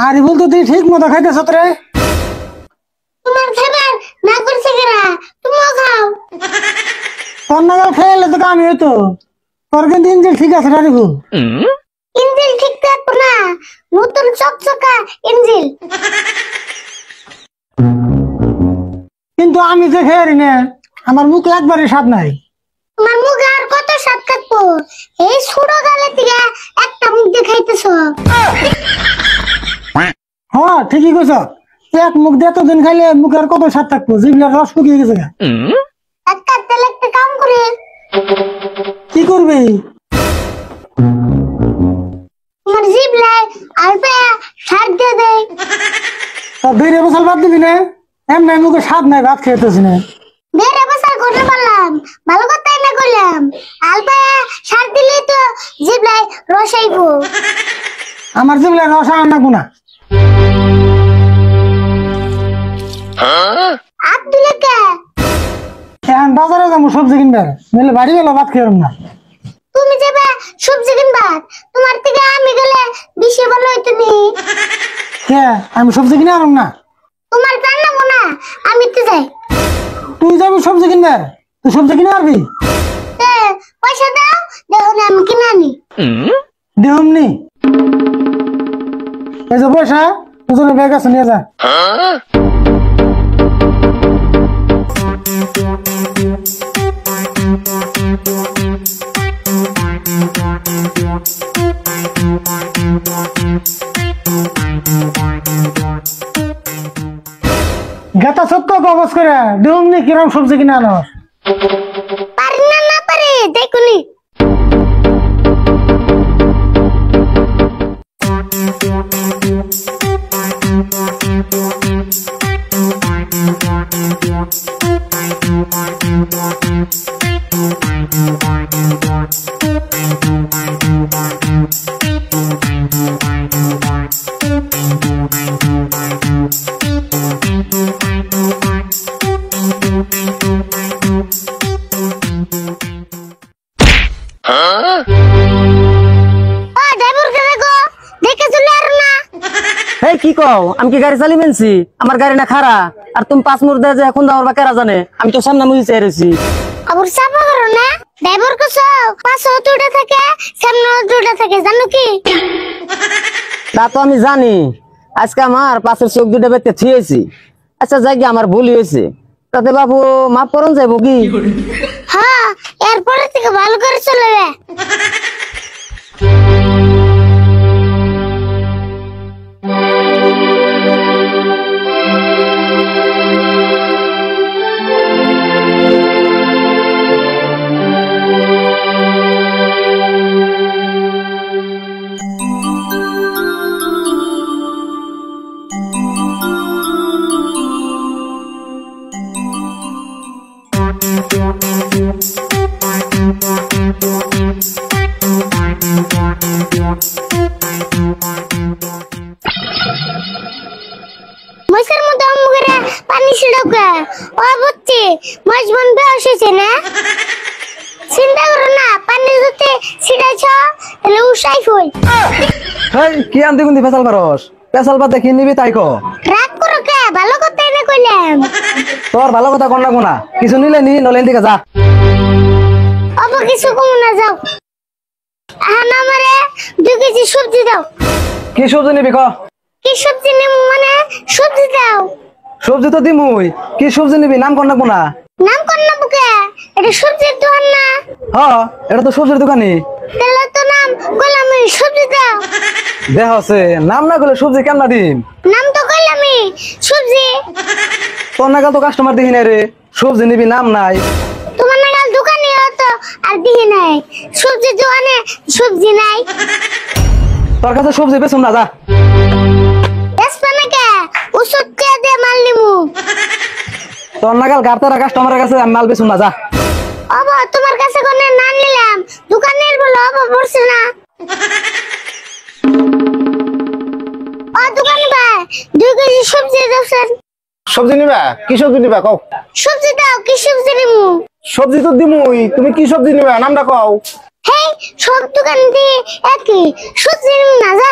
আরে বল তো তুই ঠিক মতো খাইতেছ তো রে। তোমার খাবার না করছে কেরা, তুমিও খাও। তোর নাগাল খেলে তো আমি হইতো, তোর কিন্তু ইঞ্জিল ঠিক আছে রে গো। ইঞ্জিল ঠিক থাকবো না, নতুন চকচকা ইঞ্জিল। কিন্তু আমি যে খেয়ারি না, আমার মুখ একবারে স্বাদ নাই। তোমার মুখে আর কত স্বাদ থাকবো, এই ছোট গালে থেকে একটা মুখ দিয়ে খাইতেছ। হ্যাঁ ঠিকই কইছ, এক মুখ দিয়ে এতদিন খাইলে মুখে আর কত স্বাদ থাকবো, জিভলার রস শুকিয়ে গেছে। একটা তেল একটা কাম করে। কি করবি? তোমার জিভলায় আলপে সার দিয়ে দেয়। বেড়ে বসাল বাদ দিবি না, এমনি মুখে স্বাদ নাই, ভাত খেতেছি না। বেড়ে বসার করে বললাম, ভালো কথাই না কইলাম। আলপে সার দিলে তো জিভলায় রস আইবো। আমার জিভলার রস আনা গুনা। আপ দিলে কে? এখন বাজারে যাবো সবজি কিনবার, নইলে বাড়ি গেলে ভাত খেলাম না। তুমি যাবে সবজি কিনবা, তোমার থেকে আমি গেলে বেশি ভালো হইতো নি। কে আমি সবজি কিনে আনলাম না? তোমার জানাবো না, আমি তো যাই। তুই যাবি সবজি কিনবার, তুই সবজি কিনে আনবি? পয়সা দাও, দেখো না আমি কিনে আনি। দেহমনি এই যে পয়সা, তোর ব্যাগ আছে নিয়ে যা। গেতা সত্য কবজ করে দেহমনি কিরম সবজি কিনে আনস? পারি না, না পারি দেখুনি। কি কও, আমি কি গাড়ি চালি মেনছি? আমার গাড়ি না খারা, আর তুমি 5 মুহূর্তে যে এখন দাও বা কেরা জানে, আমি তো সামনে মুই চাই রইছি। আবার চাপা করো না, ড্রাইভার কইছো পাশে দুটো থাকে, সামনে দুটো থাকে, জানো কি? তা তো আমি জানি, আজকে আমার পাশের চোখ দুটো বেতে থিয়েছি। আচ্ছা যাই গিয়ে আমার ভুল হয়েছে, তাতে বাবু মাফ করুন যাইব কি? হ্যাঁ, এরপরে থেকে ভালো করে চলবে। মশার মধ্যে মুখে পানি ছিড়কে, ও বুঝছি মাছ বন্ধ হয়েছে না। চিন্তা করো না, পানি যদি ছিড়াইছ তাহলে উসাই ফুল। হেই কি আনতে গুন্দি ফেসাল পারস? ফেসাল পাতে কি নিবি তাই কো। রাগ করো কে, ভালো কথা না কইলাম। তোর ভালো কথা কোন না কোনা, কিছু নিলে নি, নলেন দিকে যা। অব কিছু কম না, যাও। আনা আমারে 2 কেজি সবজি দাও। কি সবজি নিবি ক? কি সবজি নেব মানে সবজি দাও। সবজি তো দিমুই, কি সবজি নিবি নাম কোন না কোনা? নাম কোন না বুকে, এটা সবজির দোকান না। হ্যাঁ এটা তো সবজির দোকানি। তাহলে তো নাম কইলাম, সবজি দাও। দেখ আছে নাম না করলে সবজি কেমন দিম? নাম তো কইলাম সবজি। তোর নাগাল তো কাস্টমার দেখি নাই রে, সবজি নিবি নাম নাই। তোমার নাগাল দোকানে তো আর দিহি নাই, সবজি দোকানে সবজি নাই। তোর কাছে সবজি বেচুম না, যা। এসপানাকে ওষুধ কে দে মাল নিমু। তোর নাগাল গাড়তারা কাস্টমারের কাছে আমি মাল বেচুম না, যা। বাবা তোমার কাছে কোনে না নিলাম, দোকানের বলো বাবা পড়ছে না। ও দোকানে ভাই 2 কেজি সবজি দাও স্যার। সবজি নিবা? কি সবজি নিবা কও? সবজি দাও, কি সবজি নিমু? সবজি তো দিমুই, তুমি কি সবজি নিবা নামটা কও। হেই সব দোকান দিয়ে একই সবজি নিমু না, যা।